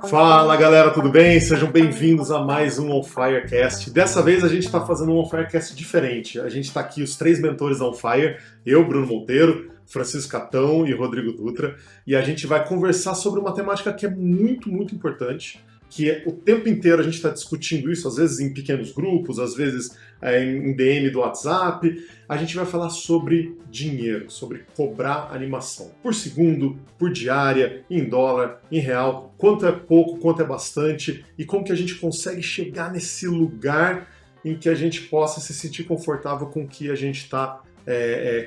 Fala galera, tudo bem? Sejam bem-vindos a mais um On Fire Cast. Dessa vez a gente está fazendo um On Fire Cast diferente. A gente está aqui, os três mentores da On Fire, eu, Bruno Monteiro, Francisco Catão e Rodrigo Dutra, e a gente vai conversar sobre uma temática que é muito, muito importante, que é, o tempo inteiro a gente está discutindo isso, às vezes em pequenos grupos, às vezes em DM do WhatsApp. A gente vai falar sobre dinheiro, sobre cobrar animação. Por segundo, por diária, em dólar, em real, quanto é pouco, quanto é bastante, e como que a gente consegue chegar nesse lugar em que a gente possa se sentir confortável com o que a gente está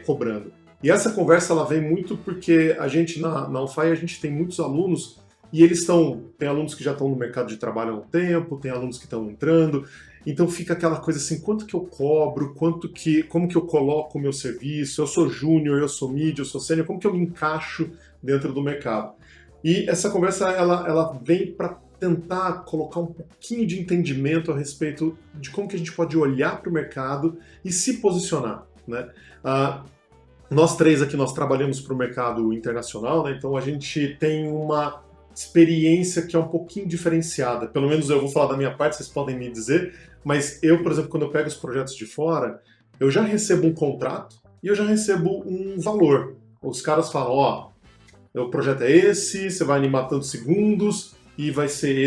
cobrando. E essa conversa ela vem muito porque a gente, na UFAI, a gente tem muitos alunos e eles tem alunos que já estão no mercado de trabalho há um tempo, tem alunos que estão entrando, então fica aquela coisa assim, quanto que eu cobro, como que eu coloco o meu serviço, eu sou júnior, eu sou mid, eu sou sênior, como que eu me encaixo dentro do mercado? E essa conversa, ela vem para tentar colocar um pouquinho de entendimento a respeito de como que a gente pode olhar para o mercado e se posicionar, né? Nós três aqui, nós trabalhamos para o mercado internacional, né? Então a gente tem uma experiência que é um pouquinho diferenciada. Pelo menos eu vou falar da minha parte, vocês podem me dizer, mas eu, por exemplo, quando eu pego os projetos de fora, eu já recebo um contrato e eu já recebo um valor. Os caras falam, o projeto é esse, você vai animar tantos segundos e vai ser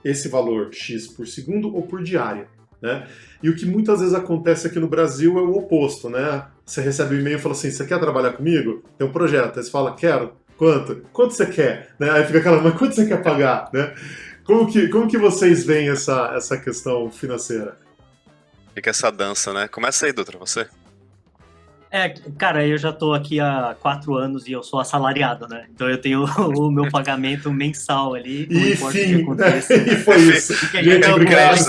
esse valor X por segundo ou por diária, né? E o que muitas vezes acontece aqui no Brasil é o oposto, né? Você recebe um e-mail e fala assim, você quer trabalhar comigo? Tem um projeto. Aí você fala, quero. Quanto? Quanto você quer? Né? Aí fica aquela, mas quanto você quer pagar? Né? Como que vocês veem essa questão financeira? Fica essa dança, né? Começa aí, Dutra, você. Cara, eu já tô aqui há 4 anos e eu sou assalariado, né? Então eu tenho o meu pagamento mensal ali, não importa o que aconteça. E foi isso. Gente, obrigado.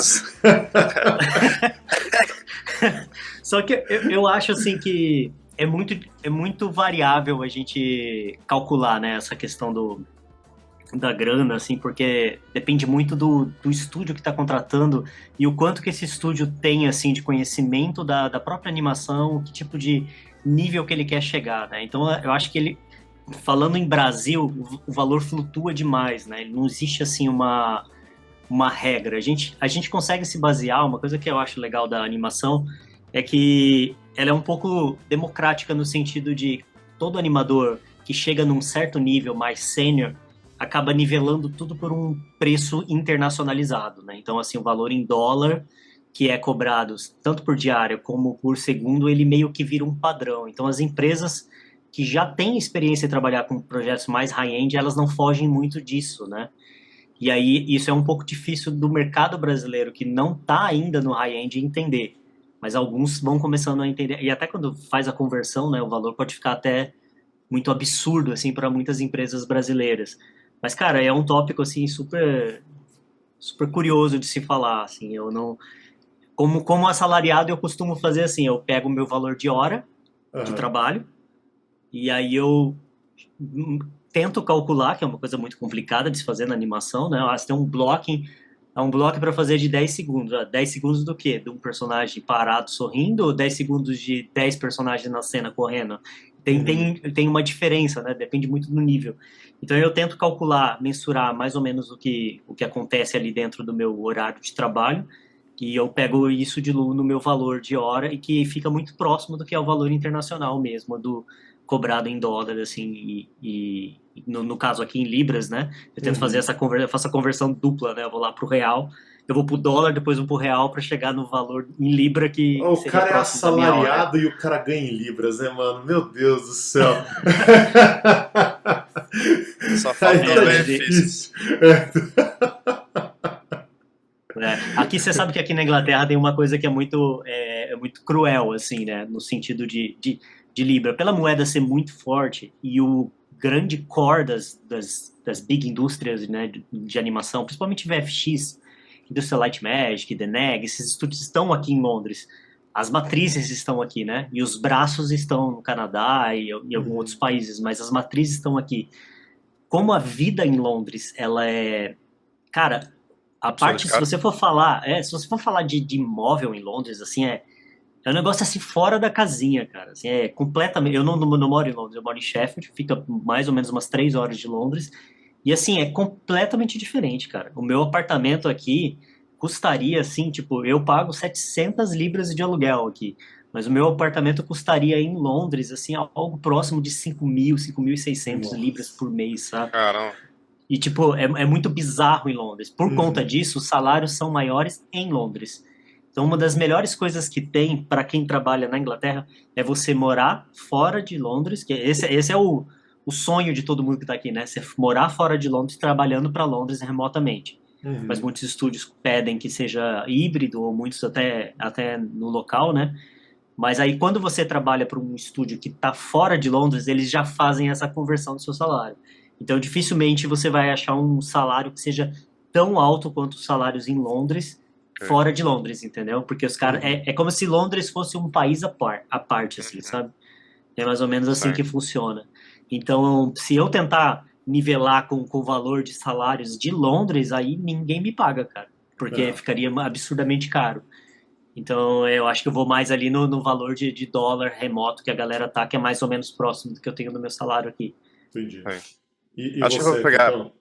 Só que eu acho assim que é muito variável a gente calcular, né, essa questão da grana, assim, porque depende muito do estúdio que está contratando e o quanto que esse estúdio tem, assim, de conhecimento da própria animação, que tipo de nível que ele quer chegar, né? Então, eu acho que ele, falando em Brasil, o valor flutua demais, né? Não existe, assim, uma regra. A gente consegue se basear, uma coisa que eu acho legal da animação é que ela é um pouco democrática no sentido de todo animador que chega num certo nível mais sênior acaba nivelando tudo por um preço internacionalizado, né? Então, assim, o valor em dólar que é cobrado tanto por diária como por segundo, ele meio que vira um padrão. Então, as empresas que já têm experiência em trabalhar com projetos mais high-end, elas não fogem muito disso, né? E aí, isso é um pouco difícil do mercado brasileiro, que não está ainda no high-end, entender. Mas alguns vão começando a entender. E até quando faz a conversão, né, o valor pode ficar até muito absurdo, assim, para muitas empresas brasileiras. Mas, cara, é um tópico, assim, super, super curioso de se falar, assim, eu não... Como assalariado, eu costumo fazer assim, eu pego o meu valor de hora de trabalho, e aí eu tento calcular, que é uma coisa muito complicada de se fazer na animação, né? Você tem um blocking para fazer de 10 segundos. 10 segundos do quê? De um personagem parado sorrindo ou 10 segundos de 10 personagens na cena correndo? Tem uma diferença, né? Depende muito do nível. Então eu tento calcular, mensurar mais ou menos o que acontece ali dentro do meu horário de trabalho e eu pego isso no meu valor de hora e que fica muito próximo do que é o valor internacional mesmo, do cobrado em dólar, assim, e no caso aqui em libras, né? Eu tento fazer eu faço a conversão dupla, né? Eu vou lá pro real, eu vou pro dólar, depois vou pro real para chegar no valor em libra que o seria cara é próximo da minha hora. assalariado e o cara ganha em libras, né, mano? Meu Deus do céu. Só faltam os benefícios. Aqui você sabe que aqui na Inglaterra tem uma coisa que é muito cruel, assim, né? No sentido de libra. Pela moeda ser muito forte e o grande core das big indústrias, né, de animação, principalmente VFX, Industrial Light Magic, The NEG, esses estúdios estão aqui em Londres. As matrizes estão aqui, né? E os braços estão no Canadá e em alguns outros países, mas as matrizes estão aqui. Como a vida em Londres, ela é... Cara, a parte, se você for falar de imóvel em Londres, assim, É um negócio assim fora da casinha, cara. Assim, é completamente. Eu não moro em Londres, eu moro em Sheffield, fica mais ou menos umas 3 horas de Londres. E assim, é completamente diferente, cara. O meu apartamento aqui custaria, assim, tipo, eu pago 700 libras de aluguel aqui. Mas o meu apartamento custaria em Londres, assim, algo próximo de 5.000, 5.600 libras Nossa. por mês, sabe? Caramba. E, tipo, é muito bizarro em Londres. Por conta Uhum. disso, os salários são maiores em Londres. Então, uma das melhores coisas que tem para quem trabalha na Inglaterra é você morar fora de Londres, que esse é o sonho de todo mundo que está aqui, né? Você morar fora de Londres, trabalhando para Londres remotamente. Mas Uhum. muitos estúdios pedem que seja híbrido, ou muitos até no local, né? Mas aí, quando você trabalha para um estúdio que está fora de Londres, eles já fazem essa conversão do seu salário. Então, dificilmente você vai achar um salário que seja tão alto quanto os salários em Londres, Ok. fora de Londres, entendeu? Porque os caras. Uhum. É como se Londres fosse um país à parte, assim, Uhum. sabe? É mais ou menos assim Sim. que funciona. Então, se eu tentar nivelar com o valor de salários de Londres, aí ninguém me paga, cara. Porque É. ficaria absurdamente caro. Então, eu acho que eu vou mais ali no valor de dólar remoto que a galera tá, que é mais ou menos próximo do que eu tenho no meu salário aqui. Entendi. Sim. E Acho que você, Tutão?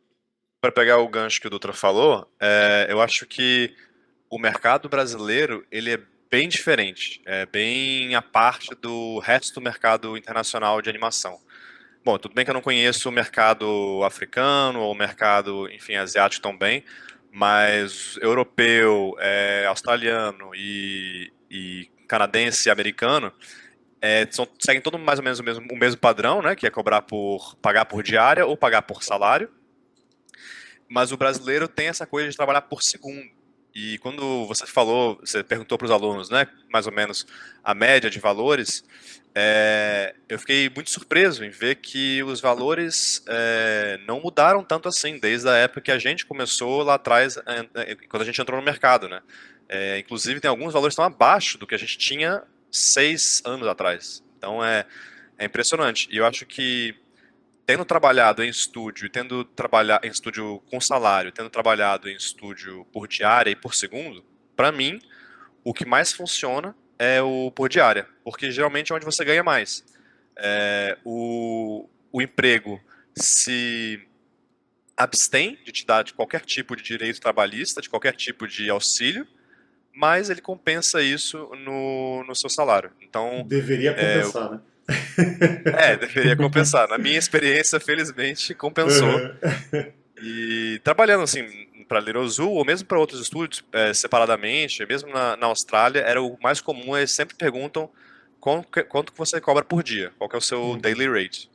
para pegar o gancho que o Dutra falou, eu acho que o mercado brasileiro ele é bem diferente, é bem à parte do resto do mercado internacional de animação. Bom, tudo bem que eu não conheço o mercado africano ou o mercado, enfim, asiático tão bem, mas europeu, australiano e canadense e americano seguem todo mais ou menos o mesmo padrão, né? Que é pagar por diária ou pagar por salário. Mas o brasileiro tem essa coisa de trabalhar por segundo. E quando você perguntou para os alunos, né, mais ou menos a média de valores, eu fiquei muito surpreso em ver que os valores não mudaram tanto assim, desde a época que a gente começou lá atrás, quando a gente entrou no mercado, né? Inclusive tem alguns valores que estão abaixo do que a gente tinha 6 anos atrás. Então é impressionante. E eu acho que tendo trabalhado em estúdio, tendo trabalhado em estúdio com salário, tendo trabalhado em estúdio por diária e por segundo, para mim, o que mais funciona é o por diária, porque geralmente é onde você ganha mais. O emprego se abstém de te dar de qualquer tipo de direito trabalhista, de qualquer tipo de auxílio, mas ele compensa isso no seu salário. Então, Deveria é, compensar, né? deveria compensar. Na minha experiência, felizmente, compensou. Uhum. E trabalhando assim para a Little Zoo ou mesmo para outros estúdios separadamente, mesmo na Austrália, era o mais comum. Eles sempre perguntam quanto que você cobra por dia, qual que é o seu Uhum. daily rate.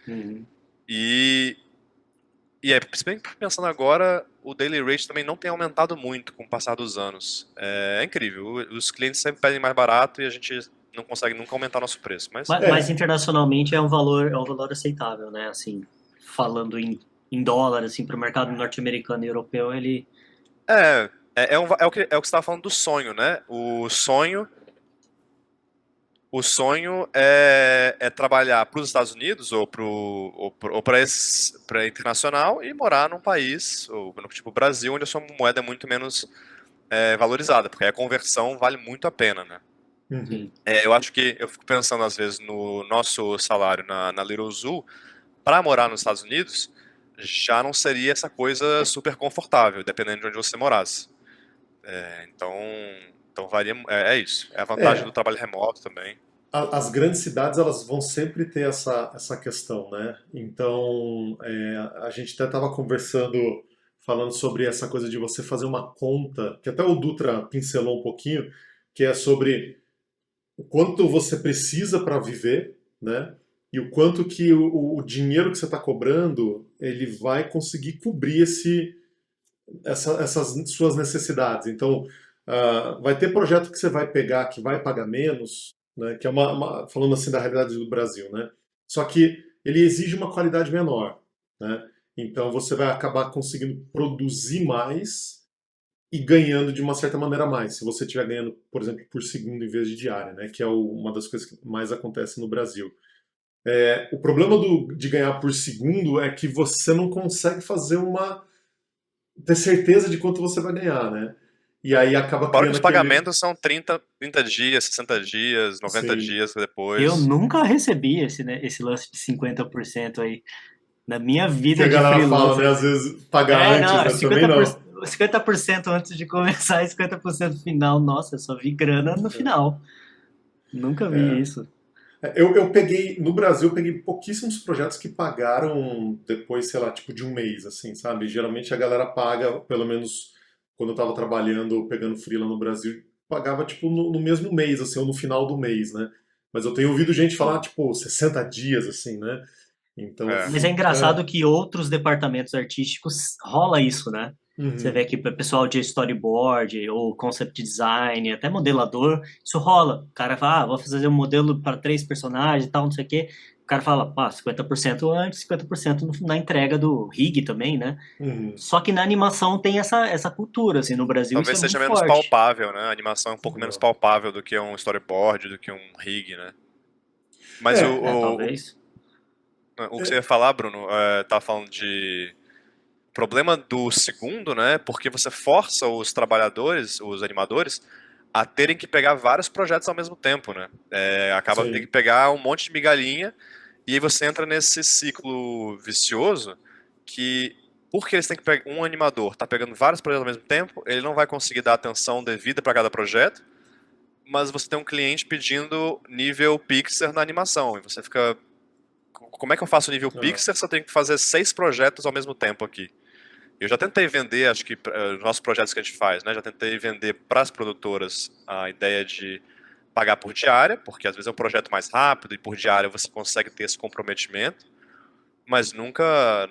Uhum. E, se bem que pensando agora, o daily rate também não tem aumentado muito com o passar dos anos. É incrível. Os clientes sempre pedem mais barato e a gente não consegue nunca aumentar nosso preço. Mas Mas É, internacionalmente é um valor aceitável, né? Assim, falando em dólar, assim, para o mercado norte-americano e europeu, ele. é o que você estava falando do sonho, né? O sonho é trabalhar para os Estados Unidos ou para internacional e morar num país, ou, tipo o Brasil, onde a sua moeda é muito menos valorizada, porque aí a conversão vale muito a pena, né? uhum. Sim. Eu acho que eu fico pensando às vezes no nosso salário na Little Zoo, para morar nos Estados Unidos, já não seria essa coisa super confortável, dependendo de onde você morasse. Então varia, é isso. É a vantagem do É, trabalho remoto também. as grandes cidades elas vão sempre ter essa questão, né? Então, a gente até estava conversando, falando sobre essa coisa de você fazer uma conta, que até o Dutra pincelou um pouquinho, que é sobre o quanto você precisa para viver, né? E o quanto que o dinheiro que você está cobrando ele vai conseguir cobrir essas suas necessidades. Então, vai ter projeto que você vai pegar que vai pagar menos, né? Que é falando assim da realidade do Brasil, né? Só que ele exige uma qualidade menor, né? Então você vai acabar conseguindo produzir mais e ganhando de uma certa maneira mais. Se você estiver ganhando, por exemplo, por segundo em vez de diária, né? Que é uma das coisas que mais acontece no Brasil. O problema de ganhar por segundo é que você não consegue fazer ter certeza de quanto você vai ganhar, né? e aí acaba Fora que criando os aquele... pagamentos são 30 dias, 60 dias, 90 Sim. dias Eu depois. nunca recebi esse, né, esse lance de 50% aí. Na minha Que a vida de galera fala, né? freelancer. Às vezes pagar É, antes, não, né? Também não. 50% antes de começar e 50% no final. Nossa, eu só vi grana no final. Nunca vi É. isso. Eu peguei, no Brasil, eu peguei pouquíssimos projetos que pagaram depois, sei lá, tipo de um mês, assim, sabe? Geralmente a galera paga, pelo menos quando eu tava trabalhando, pegando freela no Brasil, pagava tipo no mesmo mês, assim, ou no final do mês, né? Mas eu tenho ouvido gente falar, Sim. tipo, 60 dias, assim, né? Então É. Mas é engraçado fica. que outros departamentos artísticos rola isso, né? Você Uhum, vê que o pessoal de storyboard ou concept design, até modelador, isso rola. O cara fala, vou fazer um modelo para 3 personagens e tal, não sei o quê. O cara fala, 50% antes, 50% na entrega do rig também, né? uhum. Só que na animação tem essa cultura, assim, no Brasil isso Talvez é seja muito menos forte. palpável, né? A animação é um pouco menos palpável do que um storyboard, do que um rig, né? Mas É, Talvez. o que você ia falar, Bruno, tá falando de problema do segundo, né? Porque você força os trabalhadores, os animadores, a terem que pegar vários projetos ao mesmo tempo, né? Acaba tendo que sim. pegar um monte de migalhinha e aí você entra nesse ciclo vicioso que, porque eles têm que pegar, um animador tá pegando vários projetos ao mesmo tempo, ele não vai conseguir dar atenção devida para cada projeto, mas você tem um cliente pedindo nível Pixar na animação e você fica, como é que eu faço nível Ah, Pixar se eu tenho que fazer 6 projetos ao mesmo tempo aqui? Eu já tentei vender, acho que os nossos projetos que a gente faz, né? Já tentei vender para as produtoras a ideia de pagar por diária, porque às vezes é um projeto mais rápido e por diária você consegue ter esse comprometimento, mas nunca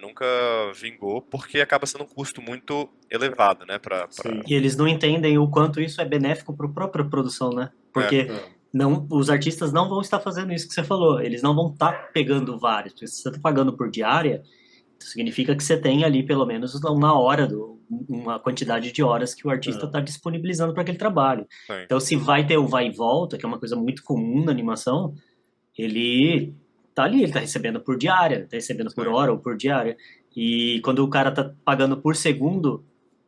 vingou porque acaba sendo um custo muito elevado, né? sim. E eles não entendem o quanto isso é benéfico para a própria produção, né? Porque Ah, não, os artistas não vão estar fazendo isso que você falou. Eles não vão estar pegando vários. Porque se você está pagando por diária, isso significa que você tem ali pelo menos uma hora, uma quantidade de horas que o artista ah, está disponibilizando para aquele trabalho. sim, Então, se vai ter o vai e volta, que é uma coisa muito comum na animação, ele tá ali, ele tá recebendo por diária, tá recebendo por sim. hora ou por diária. E quando o cara tá pagando por segundo,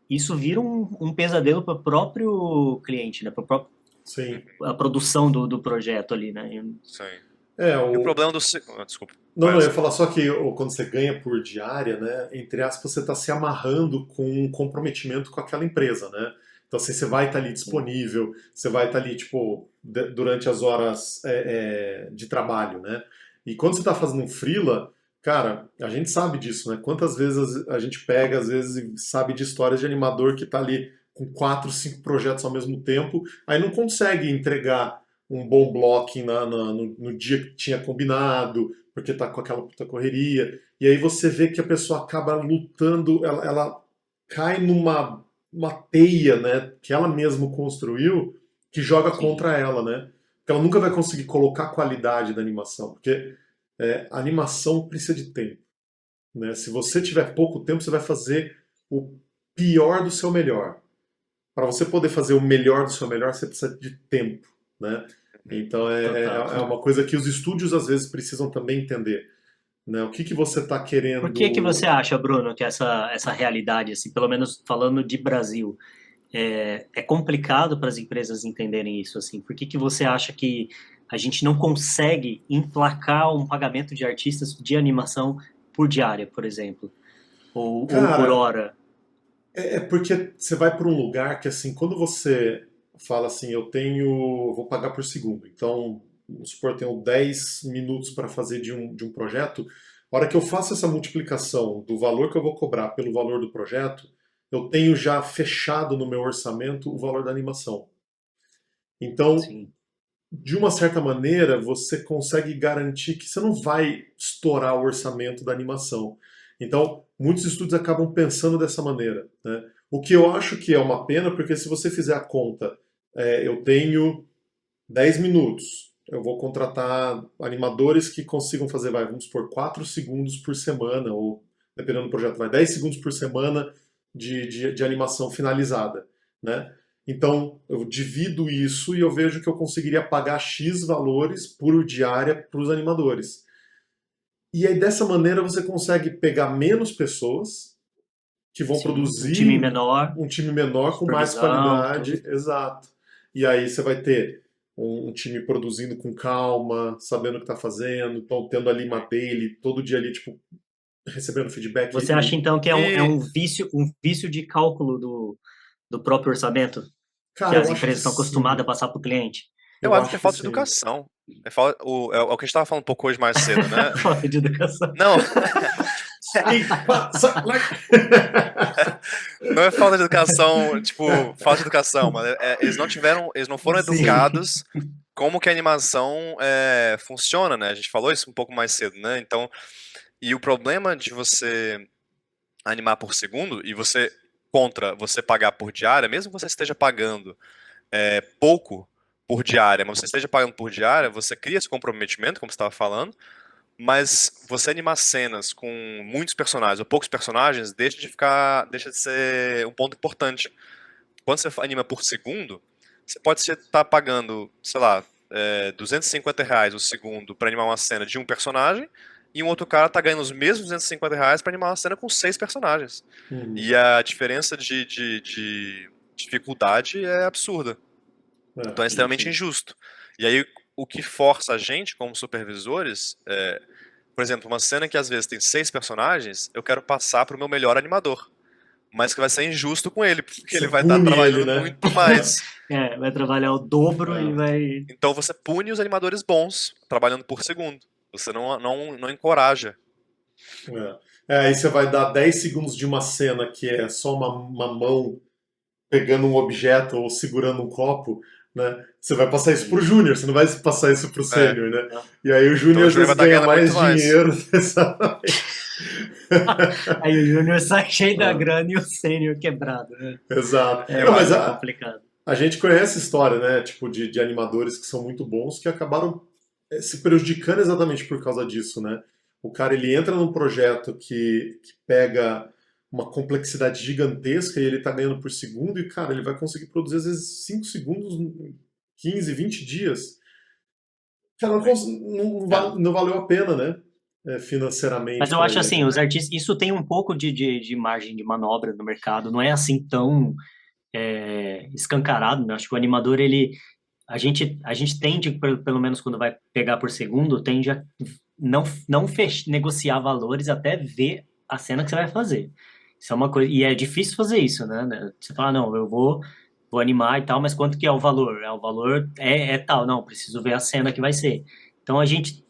isso vira um pesadelo para o próprio cliente, né? Para sim. a produção do projeto ali, né? Sim. É, E o o, problema do... desculpa, Não, vai não, eu ia assim. falar só que quando você ganha por diária, né, entre aspas, você está se amarrando com um comprometimento com aquela empresa, né? Então, assim, você vai estar ali disponível, você vai estar ali, tipo, durante as horas de trabalho, né? E quando você está fazendo um freela, cara, a gente sabe disso, né? Quantas vezes a gente pega, às vezes, e sabe de histórias de animador que está ali com 4, 5 projetos ao mesmo tempo, aí não consegue entregar um bom blocking no dia que tinha combinado, porque tá com aquela puta correria. E aí você vê que a pessoa acaba lutando, ela cai uma teia, né, que ela mesma construiu, que joga Sim, contra ela, né? Porque ela nunca vai conseguir colocar a qualidade da animação, porque a animação precisa de tempo, né? Se você tiver pouco tempo, você vai fazer o pior do seu melhor. Para você poder fazer o melhor do seu melhor, você precisa de tempo, né? Uhum. Então total. é uma coisa que os estúdios às vezes precisam também entender, né? O que você está Por que você querendo. acha, Bruno, que essa realidade, assim, pelo menos falando de Brasil, é complicado para as empresas entenderem isso, assim? Por que você acha que a gente não consegue emplacar um pagamento de artistas de animação por diária, por exemplo, ou por Cara, hora? é porque você vai para um lugar que assim, quando você fala assim, vou pagar por segundo, então vamos supor, eu tenho 10 minutos para fazer de um projeto, a hora que eu faço essa multiplicação do valor que eu vou cobrar pelo valor do projeto, eu tenho já fechado no meu orçamento o valor da animação. Então, Sim, de uma certa maneira, você consegue garantir que você não vai estourar o orçamento da animação. Então, muitos estúdios acabam pensando dessa maneira, né? O que eu acho que é uma pena, porque se você fizer a conta, eu tenho 10 minutos, eu vou contratar animadores que consigam fazer, vamos por 4 segundos por semana, ou dependendo do projeto, 10 segundos por semana de animação finalizada, né? Então, eu divido isso e eu vejo que eu conseguiria pagar X valores por diária para os animadores. E aí, dessa maneira, você consegue pegar menos pessoas que vão Sim, produzir um time menor com mais supervisão, qualidade, exato. E aí você vai ter um time produzindo com calma, sabendo o que está fazendo, então tendo ali uma daily, todo dia ali, tipo, recebendo feedback Você acha e, então que é E um vício de cálculo do próprio orçamento que cara, eu as acho que empresas estão acostumadas sim. a passar para o cliente? eu Eu acho que acho é que falta de sim. educação. É o que a gente estava falando um pouco hoje mais cedo, né? Falta de educação. Não, Speak, like... não é falta de educação, tipo, falta de educação, mas eles não foram Sim. educados como que a animação funciona, né? A gente falou isso um pouco mais cedo, né? Então, e o problema de você animar por segundo e você pagar por diária, mesmo que você esteja pagando pouco por diária, mas você esteja pagando por diária, você cria esse comprometimento, como você estava falando, mas você animar cenas com muitos personagens ou poucos personagens deixa de ser um ponto importante. Quando você anima por segundo, você pode estar pagando, sei lá, R$ 250 o segundo para animar uma cena de um personagem, e um outro cara tá ganhando os mesmos R$ 250 para animar uma cena com 6 personagens. Uhum. E a diferença de dificuldade é absurda. É. Então é Sim, extremamente sim. injusto. E aí o que força a gente, como supervisores, por exemplo, uma cena que às vezes tem 6 personagens, eu quero passar para o meu melhor animador. Mas que vai ser injusto com ele, porque Você ele vai estar pune ele, trabalhando né? muito mais. Vai trabalhar o dobro e É. vai. Então você pune os animadores bons, trabalhando por segundo. Você não encoraja. Aí você vai dar 10 segundos de uma cena que é só uma mão pegando um objeto ou segurando um copo, né? Você vai passar isso pro Sim. júnior, você não vai passar isso pro É. sênior, né? Não. E aí o Então júnior o às Júnior vai vezes estar ganha ganhando muito mais mais. dinheiro, exatamente. Aí o Júnior sai cheio da Ah, grana e o sênior quebrado, né? exato. Eu Não, mas É acho. complicado. a gente conhece história, né? Tipo, de animadores que são muito bons que acabaram se prejudicando exatamente por causa disso, né? O cara ele entra num projeto que pega uma complexidade gigantesca e ele tá ganhando por segundo e, cara, ele vai conseguir produzir às vezes 5 segundos, 15, 20 dias. Cara, É. não valeu a pena, né? Mas Financeiramente eu para acho assim, ele. os artistas, isso tem um pouco de margem de manobra no mercado, não é assim tão escancarado, né? Acho que o animador, a gente tende, pelo menos quando vai pegar por segundo, tende a não negociar valores até ver a cena que você vai fazer. Isso é uma coisa, e é difícil fazer isso, né? Você fala, não, vou animar e tal, mas quanto que é o valor? O valor é tal, não, preciso ver a cena que vai ser. Então a gente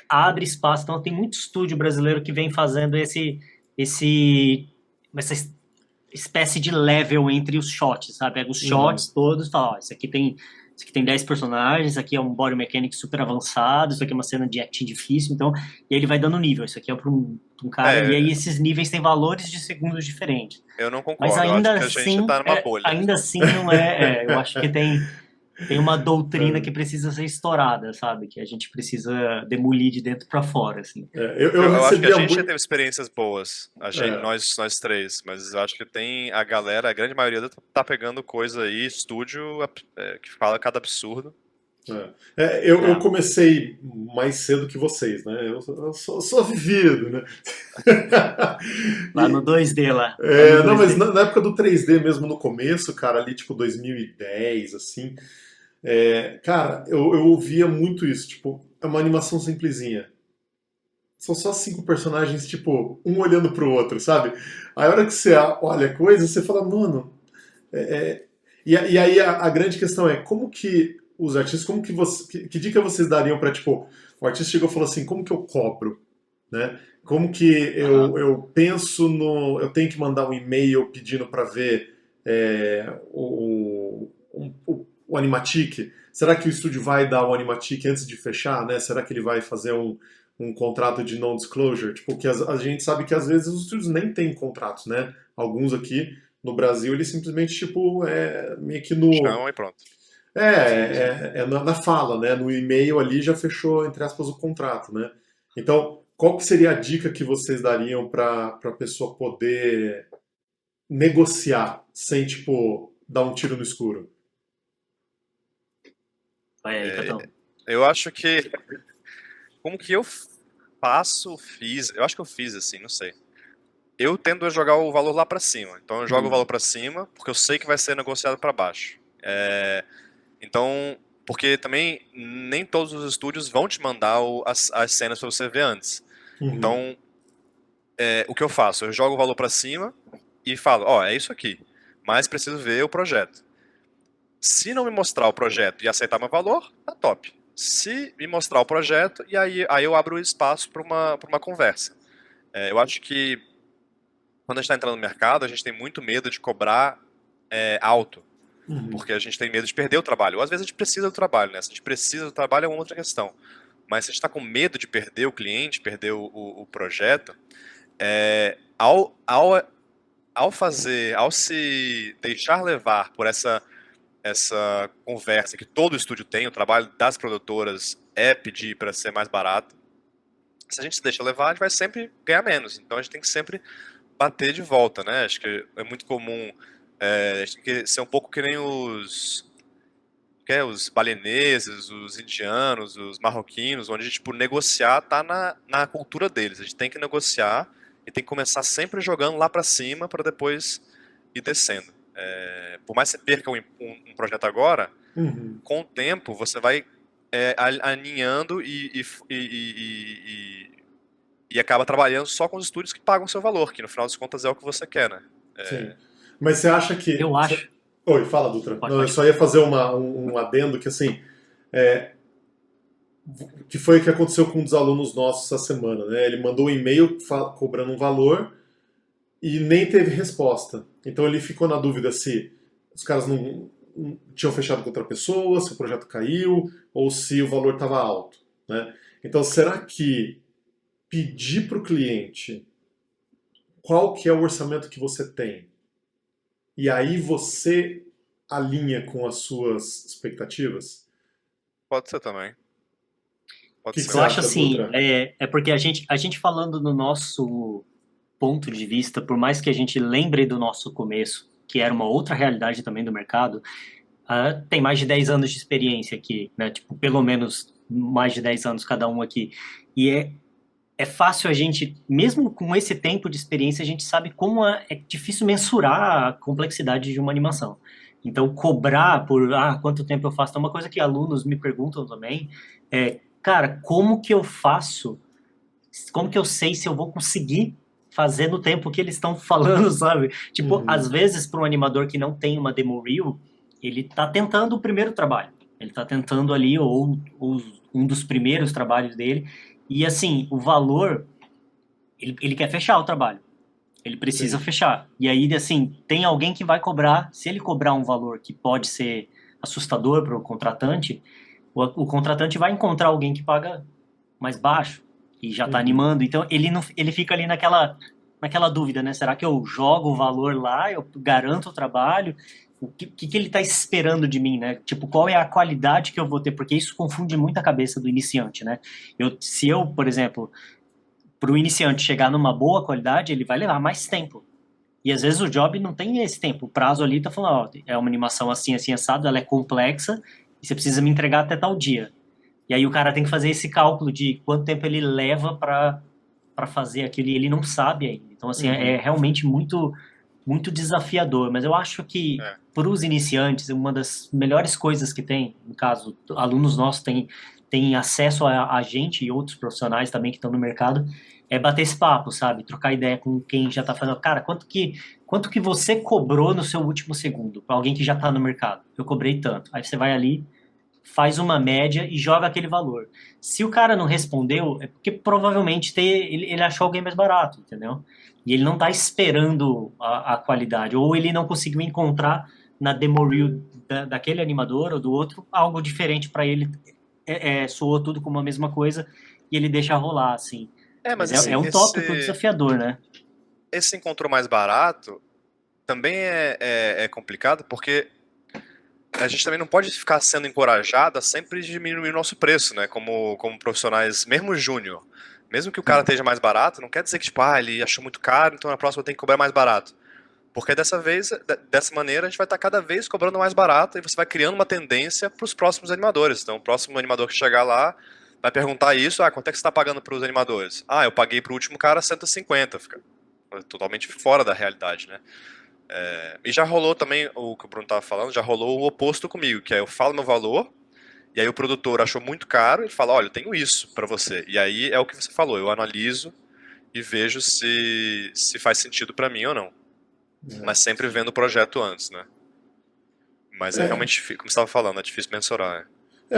abre espaço, então tem muito estúdio brasileiro que vem fazendo essa espécie de level entre os shots, sabe? Pega os Uhum. shots todos e fala, ó, isso aqui tem 10 personagens, isso aqui é um body mechanic super avançado, isso aqui é uma cena de acting difícil, então, e aí ele vai dando nível, isso aqui é para um cara, e aí É, esses níveis têm valores de segundos diferentes. eu não Mas concordo. Eu acho que a gente tá numa bolha. ainda assim não eu acho que tem uma doutrina que precisa ser estourada, sabe? Que a gente precisa demolir de dentro para fora, assim. Eu Eu acho que a recebia gente já teve. teve experiências boas, É, nós três, mas eu acho que tem a galera, a grande maioria tá pegando coisa aí, estúdio, que fala cada absurdo. eu É, comecei mais cedo que vocês, né? Eu sou vivido, né? lá no E, 2D lá no não, mas 2D. na época do 3D mesmo, no começo, cara, ali tipo 2010, assim, cara, eu ouvia muito isso, tipo, é uma animação simplesinha. São só 5 personagens, tipo, um olhando pro outro, sabe? Aí a hora que você olha a coisa, você fala, mano. é- é- e aí a grande questão é como que os artistas, como que você. Que dica vocês dariam pra, tipo, o artista chegou e falou assim, como que eu cobro? Né? Como que Aham. eu penso no. Eu tenho que mandar um e-mail pedindo para ver o animatic? Será que o estúdio vai dar o animatic antes de fechar? Né? Será que ele vai fazer um contrato de non-disclosure? Tipo, que a gente sabe que às vezes os estúdios nem têm contratos, né? Alguns aqui no Brasil, eles simplesmente, tipo, meio que no. Chama e pronto. Na fala, né? No e-mail ali já fechou, entre aspas, o contrato, né? Então, qual que seria a dica que vocês dariam para a pessoa poder negociar sem, tipo, dar um tiro no escuro? Vai aí, É, Catão. eu acho que, como que eu faço, fiz, eu acho que eu fiz assim, não sei. eu tendo a jogar o valor lá para cima. Então eu jogo o valor para cima porque eu sei que vai ser negociado para baixo. Então, porque também nem todos os estúdios vão te mandar as cenas para você ver antes. Uhum. Então, o que eu faço? Eu jogo o valor para cima e falo, é isso aqui, mas preciso ver o projeto. Se não me mostrar o projeto e aceitar meu valor, tá top. Se me mostrar o projeto, e aí eu abro o espaço para uma conversa. Eu acho que quando a gente está entrando no mercado, a gente tem muito medo de cobrar alto, Uhum. porque a gente tem medo de perder o trabalho. Ou às vezes a gente precisa do trabalho, né? Se a gente precisa do trabalho é uma outra questão. Mas se a gente está com medo de perder o cliente, perder o projeto, ao se deixar levar por essa conversa que todo estúdio tem, o trabalho das produtoras é pedir para ser mais barato. Se a gente se deixa levar, a gente vai sempre ganhar menos. Então a gente tem que sempre bater de volta, né? Acho que é muito comum. A gente tem que ser um pouco que nem os balineses, os indianos, os marroquinos, onde tipo, negociar tá na cultura deles. A gente tem que negociar e tem que começar sempre jogando lá para cima para depois ir descendo. Por mais que você perca um projeto agora, Uhum. com o tempo você vai aninhando e acaba trabalhando só com os estúdios que pagam o seu valor, que no final das contas é o que você quer, né? Sim. Mas você acha que. Eu acho. Oi, fala, Dutra. Não, eu Pode. só ia fazer um adendo que, assim, que foi o que aconteceu com um dos alunos nossos essa semana, né? Ele mandou um e-mail cobrando um valor e nem teve resposta. Então ele ficou na dúvida se os caras não tinham fechado com outra pessoa, se o projeto caiu ou se o valor estava alto, né? Então será que pedir para o cliente qual que é o orçamento que você tem e aí você alinha com as suas expectativas? Pode ser também. O Pode que, que ser. você Eu acho acha, assim, Dutra? é porque a gente falando do nosso ponto de vista, por mais que a gente lembre do nosso começo, que era uma outra realidade também do mercado, tem mais de 10 anos de experiência aqui, né? Tipo, pelo menos mais de 10 anos cada um aqui. E é fácil a gente, mesmo com esse tempo de experiência, a gente sabe como é difícil mensurar a complexidade de uma animação. Então, cobrar por quanto tempo eu faço é uma coisa que alunos me perguntam também. Cara, como que eu faço? Como que eu sei se eu vou conseguir fazer no tempo que eles estão falando, sabe? Tipo, às Uhum. vezes, para um animador que não tem uma demo reel, ele tá tentando o primeiro trabalho. Ele tá tentando ali, ou um dos primeiros trabalhos dele. E assim, o valor, ele quer fechar o trabalho. Ele precisa Sim. fechar. E aí, assim, tem alguém que vai cobrar. Se ele cobrar um valor que pode ser assustador para o contratante, o contratante vai encontrar alguém que paga mais baixo e já está Uhum. animando. Então ele não, ele fica ali naquela dúvida, né? Será que eu jogo o valor lá, eu garanto o trabalho? O que ele está esperando de mim, né? Tipo, qual é a qualidade que eu vou ter? Porque isso confunde muito a cabeça do iniciante, né? Se eu, por exemplo, para o iniciante chegar numa boa qualidade, ele vai levar mais tempo. E às vezes o job não tem esse tempo. O prazo ali tá falando, ó, é uma animação assim, assim, assado, ela é complexa e você precisa me entregar até tal dia. E aí o cara tem que fazer esse cálculo de quanto tempo ele leva para fazer aquilo e ele não sabe ainda. Então, assim, é Uhum. realmente muito, muito desafiador. Mas eu acho que É. para os iniciantes, uma das melhores coisas que tem, no caso, alunos nossos têm acesso a gente e outros profissionais também que estão no mercado, é bater esse papo, sabe? Trocar ideia com quem já está fazendo. Cara, quanto que você cobrou no seu último segundo? Para alguém que já está no mercado. Eu cobrei tanto. Aí você vai ali, faz uma média e joga aquele valor. Se o cara não respondeu, é porque provavelmente ele achou alguém mais barato, entendeu? E ele não está esperando a qualidade, ou ele não conseguiu encontrar na demo reel daquele animador ou do outro algo diferente para ele. Soou tudo como a mesma coisa e ele deixa rolar, assim. Mas Mas assim, é um tópico desafiador, né? esse encontro mais barato também é complicado, porque a gente também não pode ficar sendo encorajado a sempre diminuir o nosso preço, né? Como profissionais, mesmo júnior. Mesmo que o cara esteja mais barato, não quer dizer que, tipo, ele achou muito caro, então na próxima eu tenho que cobrar mais barato. Porque dessa maneira, a gente vai estar cada vez cobrando mais barato e você vai criando uma tendência para os próximos animadores. Então, o próximo animador que chegar lá vai perguntar isso: quanto é que você está pagando para os animadores? Eu paguei para o último cara 150. totalmente fora da realidade, né? E já rolou também, o que o Bruno tava falando, já rolou o oposto comigo, que é eu falo meu valor, e aí o produtor achou muito caro, e fala, olha, eu tenho isso pra você. E aí é o que você falou, eu analiso e vejo se faz sentido pra mim ou não. Mas sempre vendo o projeto antes, né? Mas é É, realmente difícil, como você estava falando, é difícil mensurar.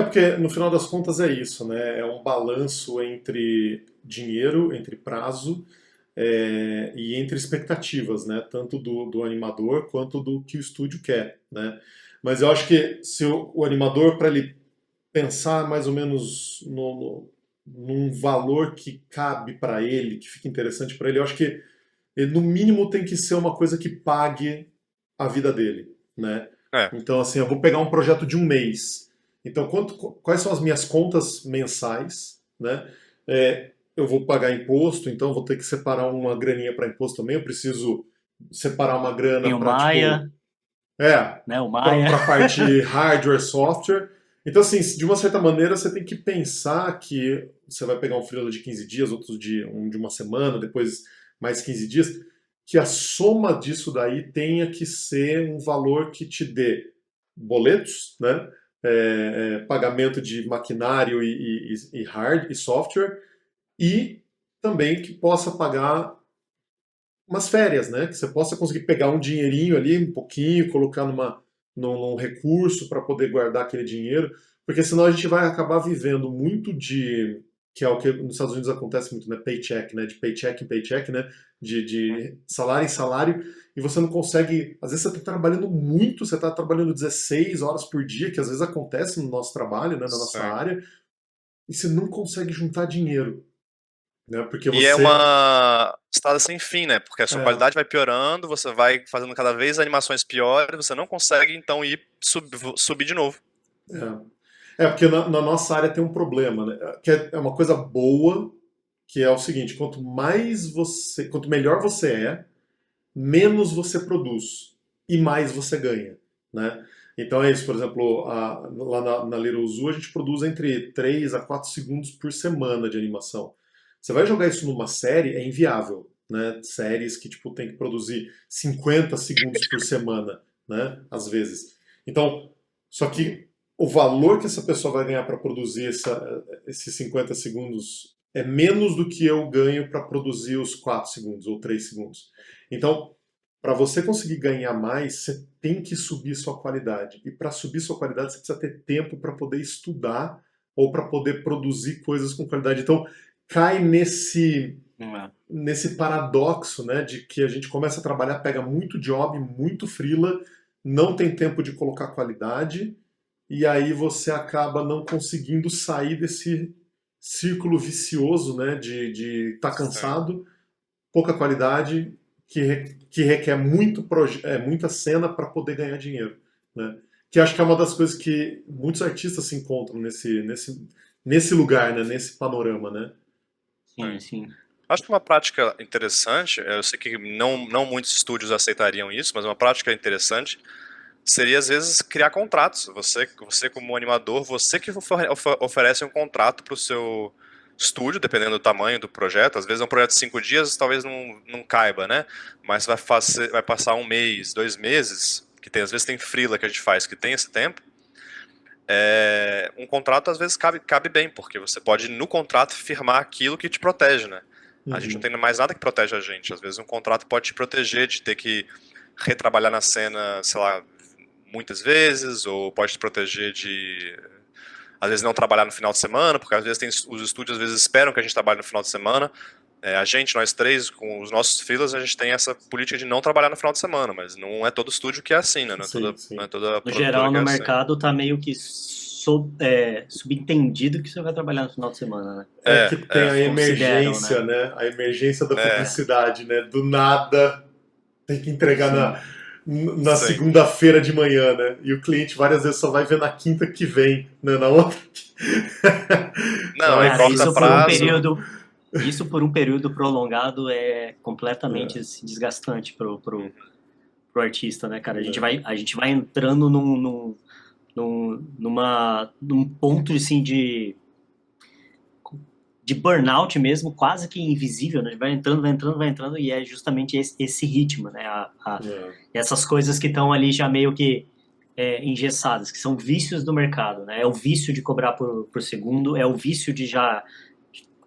porque no final das contas é isso, né? É um balanço entre dinheiro, entre prazo e entre expectativas, né? Tanto do animador quanto do que o estúdio quer, né? Mas eu acho que se o animador, para ele pensar mais ou menos num valor que cabe para ele, que fica interessante para ele, eu acho que ele, no mínimo, tem que ser uma coisa que pague a vida dele, né? É, Então, assim, eu vou pegar um projeto de um mês. Então, quais são as minhas contas mensais, né? Eu vou pagar imposto, então eu vou ter que separar uma graninha para imposto também. Eu preciso separar uma grana Tem o para, tipo, Maia, é, né? O para Maia. a parte hardware, software. Então, assim, de uma certa maneira, você tem que pensar que você vai pegar um freela de 15 dias, outro de, um de uma semana, depois mais 15 dias, que a soma disso daí tenha que ser um valor que te dê boletos, né? Pagamento de maquinário e hard e software, e também que possa pagar umas férias, né? Que você possa conseguir pegar um dinheirinho ali, um pouquinho, colocar num recurso para poder guardar aquele dinheiro, porque senão a gente vai acabar vivendo muito de, que é o que nos Estados Unidos acontece muito, né? Paycheck, né? De paycheck em paycheck, né? De salário em salário, e você não consegue. Às vezes você está trabalhando muito, você está trabalhando 16 horas por dia, que às vezes acontece no nosso trabalho, né? Na nossa sim. área, e você não consegue juntar dinheiro, né? Porque E é você. uma estrada sem fim, né? Porque a sua É, qualidade vai piorando, você vai fazendo cada vez animações piores, você não consegue então ir subir de novo. porque na nossa área tem um problema, né? Que é uma coisa boa, que é o seguinte: quanto melhor você é, menos você produz e mais você ganha, né? Então é isso, por exemplo, lá na Little Zoo a gente produz entre 3 a 4 segundos por semana de animação. Você vai jogar isso numa série, é inviável, né? Séries que tipo tem que produzir 50 segundos por semana, né? Às vezes. Então, só que o valor que essa pessoa vai ganhar para produzir esses 50 segundos é menos do que eu ganho para produzir os 4 segundos ou 3 segundos. Então, para você conseguir ganhar mais, você tem que subir sua qualidade. E para subir sua qualidade, você precisa ter tempo para poder estudar ou para poder produzir coisas com qualidade. Então, cai nesse paradoxo, né, de que a gente começa a trabalhar, pega muito job, muito freela, não tem tempo de colocar qualidade, e aí você acaba não conseguindo sair desse círculo vicioso, né, de estar Sim. cansado, pouca qualidade, que requer muita cena para poder ganhar dinheiro, né? Que acho que é uma das coisas que muitos artistas se encontram nesse lugar, né? Nesse panorama, né? Sim, sim. Acho que uma prática interessante, eu sei que não muitos estúdios aceitariam isso, mas uma prática interessante seria às vezes criar contratos. Você como animador, você que oferece um contrato para o seu estúdio, dependendo do tamanho do projeto. Às vezes é um projeto de 5 dias, talvez não caiba, né? Mas vai passar um mês, 2 meses, que tem, às vezes tem freela que a gente faz que tem esse tempo. Um contrato às vezes cabe bem, porque você pode no contrato firmar aquilo que te protege, né? A gente não Uhum. tem mais nada que protege a gente. Às vezes um contrato pode te proteger de ter que retrabalhar na cena, sei lá, muitas vezes, ou pode te proteger de às vezes não trabalhar no final de semana, porque às vezes os estúdios às vezes esperam que a gente trabalhe no final de semana. Nós três, com os nossos freelas, a gente tem essa política de não trabalhar no final de semana, mas não é todo estúdio que é assim, né? Sim, Não é sim. toda No produtora geral, que é no assim. mercado tá meio que subentendido que você vai trabalhar no final de semana, né? É que tem Eles a consideram, emergência, né? né? A emergência da É, publicidade, né? Do nada tem que entregar Sim. na sim. segunda-feira de manhã, né? E o cliente várias vezes só vai ver na quinta que vem, né? Na outra. Não, aí Nossa, Cara, corta prazo. isso por um período prolongado é completamente é, assim, desgastante Uhum. pro artista, né, cara? é. A gente vai entrando num ponto, assim, de burnout mesmo, quase que invisível, né? Vai entrando, e é justamente esse ritmo, né? Essas coisas que estão ali já meio que engessadas, que são vícios do mercado, né? É o vício de cobrar por segundo, é o vício de já...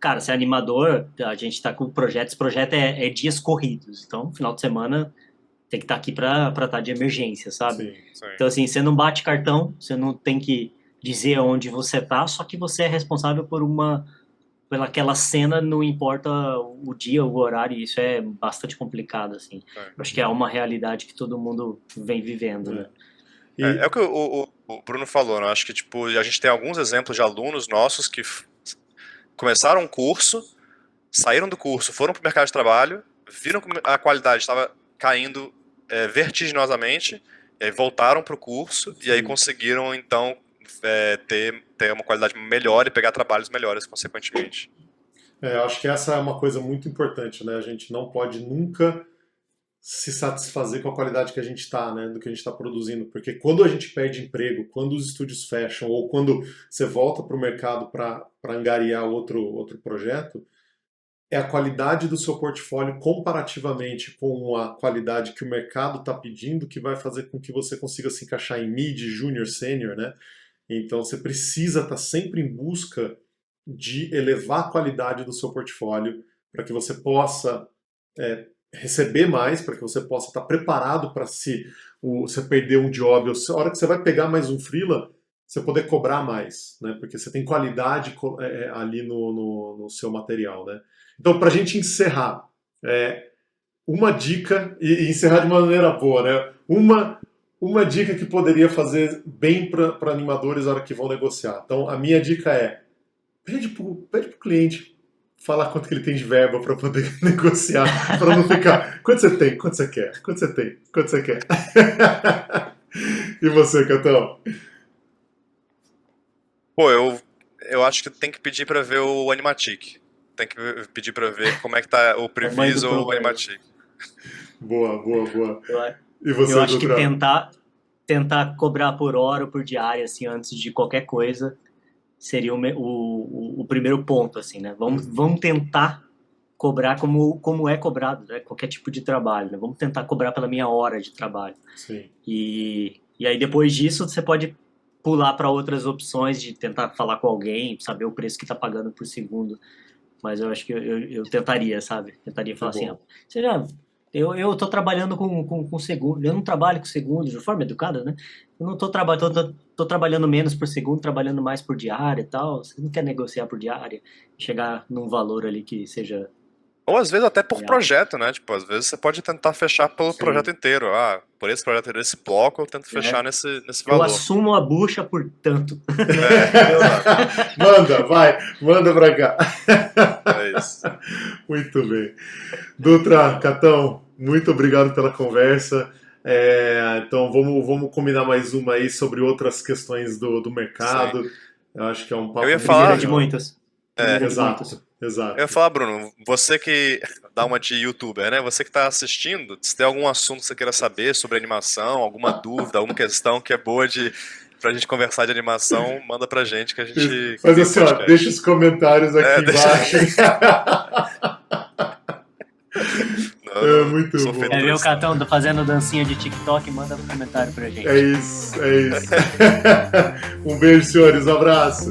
Cara, ser animador, a gente está com projetos, esse projeto é dias corridos, então, final de semana, tem que estar aqui para estar de emergência, sabe? Sim. Então, assim, você não bate cartão, você não tem que dizer onde você tá, só que você é responsável pela aquela cena, não importa o dia, o horário, e isso é bastante complicado, assim. Eu acho que é uma realidade que todo mundo vem vivendo, né? É o que o Bruno falou, né? Acho que, tipo, a gente tem alguns exemplos de alunos nossos que começaram um curso, saíram do curso, foram para o mercado de trabalho, viram que a qualidade estava caindo vertiginosamente, e aí voltaram para o curso, e aí conseguiram, então, ter uma qualidade melhor e pegar trabalhos melhores, consequentemente. Eu acho que essa é uma coisa muito importante, né? A gente não pode nunca se satisfazer com a qualidade que a gente está, né? Do que a gente está produzindo. Porque quando a gente perde emprego, quando os estúdios fecham, ou quando você volta para o mercado para angariar outro projeto, é a qualidade do seu portfólio comparativamente com a qualidade que o mercado está pedindo que vai fazer com que você consiga se encaixar em mid, junior, senior, né? Então você precisa estar sempre em busca de elevar a qualidade do seu portfólio para que você possa receber mais, para que você possa estar preparado para se você perder um job, ou a hora que você vai pegar mais um freela, você poder cobrar mais, né? Porque você tem qualidade ali no seu material, né? Então, para a gente encerrar, uma dica, e encerrar de uma maneira boa, né? Uma dica que poderia fazer bem para animadores na hora que vão negociar. Então, a minha dica é: pede pro cliente falar quanto que ele tem de verba para poder negociar, para não ficar, quanto você tem, quanto você quer, quanto você tem, quanto você quer. E você, Catão? Pô, eu acho que tem que pedir para ver o Animatic. Tem que pedir para ver como é que tá o previso ou o Animatic. Boa. E você, eu acho Dutra? que tentar cobrar por hora ou por diária, assim, antes de qualquer coisa, seria o primeiro ponto, assim, né? Vamos tentar cobrar como é cobrado, né? Qualquer tipo de trabalho, né? Vamos tentar cobrar pela minha hora de trabalho. Sim. E aí, depois disso, você pode pular para outras opções de tentar falar com alguém, saber o preço que está pagando por segundo. Mas eu acho que eu tentaria, sabe? Tentaria falar assim, eu tô trabalhando com segundo, eu não trabalho com segundo de forma educada, né? Eu não tô trabalhando menos por segundo, trabalhando mais por diária e tal. Você não quer negociar por diária, chegar num valor ali que seja... Ou às vezes até por projeto, né? Tipo, às vezes você pode tentar fechar pelo projeto inteiro. Por esse projeto, esse bloco, eu tento fechar nesse valor. Eu assumo a bucha por tanto. Manda pra cá. É isso. Muito bem. Dutra, Catão, muito obrigado pela conversa. Então vamos combinar mais uma aí sobre outras questões do mercado. Sim. Eu acho que é um papo... Eu ia falar de muitas. Exato. Eu ia falar, Bruno, você que dá uma de youtuber, né? Você que está assistindo, se tem algum assunto que você queira saber sobre animação, alguma dúvida, alguma questão que é boa pra gente conversar de animação, manda pra gente que a gente... Faz assim, ó, deixa os comentários aqui embaixo. Muito bom. Ver o Catão fazendo dancinha de TikTok, manda um comentário pra gente. É isso. Um beijo, senhores, um abraço.